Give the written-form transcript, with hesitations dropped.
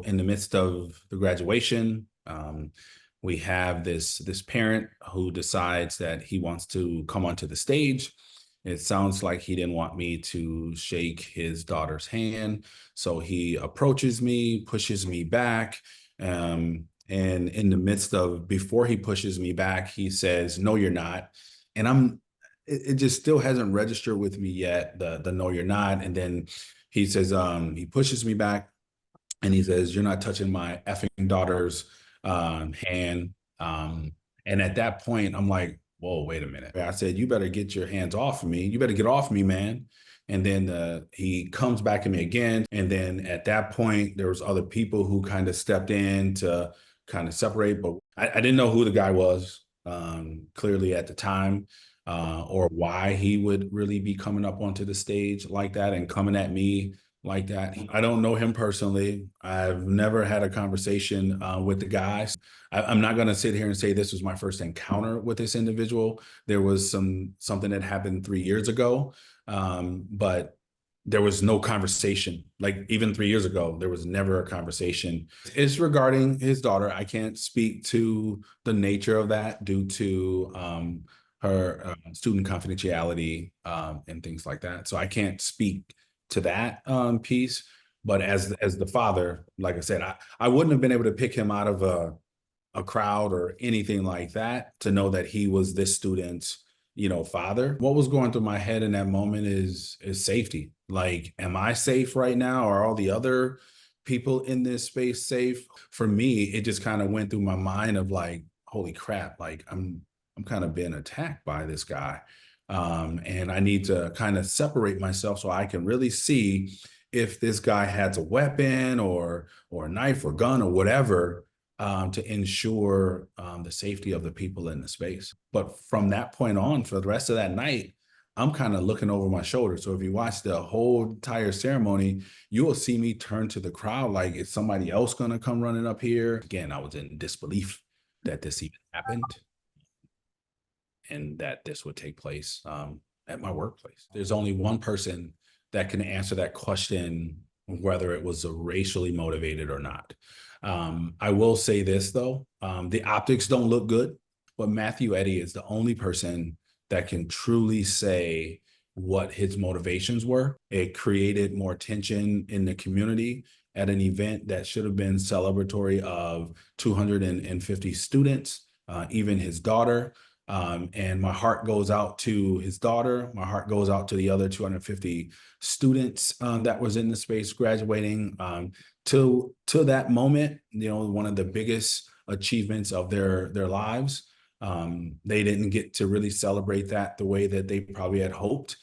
in the midst of the graduation, we have this parent who decides that he wants to come onto the stage. It sounds like he didn't want me to shake his daughter's hand. So he approaches me, pushes me back. And in the midst of, before he pushes me back, he says, "No, you're not." And it just still hasn't registered with me yet, the "no, you're not." And then he says, he pushes me back and he says, "You're not touching my effing daughter's hand." And at that point, I'm like, "Whoa, wait a minute." I said, "You better get your hands off of me. You better get off me, man." And then he comes back at me again. And then at that point, there was other people who kind of stepped in to kind of separate, but I didn't know who the guy was clearly at the time, or why he would really be coming up onto the stage like that and coming at me like that. I don't know him personally. I've never had a conversation with the guy. I'm not going to sit here and say this was my first encounter with this individual. There was something that happened 3 years ago, but there was no conversation. Like even 3 years ago, there was never a conversation. It's regarding his daughter. I can't speak to the nature of that due to her student confidentiality and things like that. So I can't speak to that piece. But as the father, like I said, I wouldn't have been able to pick him out of a crowd or anything like that to know that he was this student's, father. What was going through my head in that moment is safety. Like, am I safe right now? Are all the other people in this space safe? For me, it just kind of went through my mind of like, holy crap, like I'm kind of being attacked by this guy. And I need to kind of separate myself so I can really see if this guy has a weapon or a knife or gun or whatever, to ensure the safety of the people in the space. But from that point on, for the rest of that night, I'm kind of looking over my shoulder. So if you watch the whole entire ceremony, you will see me turn to the crowd like, is somebody else going to come running up here? Again, I was in disbelief that this even happened and that this would take place at my workplace. There's only one person that can answer that question, whether it was racially motivated or not. I will say this, though. The optics don't look good, but Matthew Eddy is the only person that can truly say what his motivations were. It created more tension in the community at an event that should have been celebratory of 250 students, even his daughter. And my heart goes out to his daughter. My heart goes out to the other 250 students that was in the space graduating. To that moment, one of the biggest achievements of their lives. They didn't get to really celebrate that the way that they probably had hoped.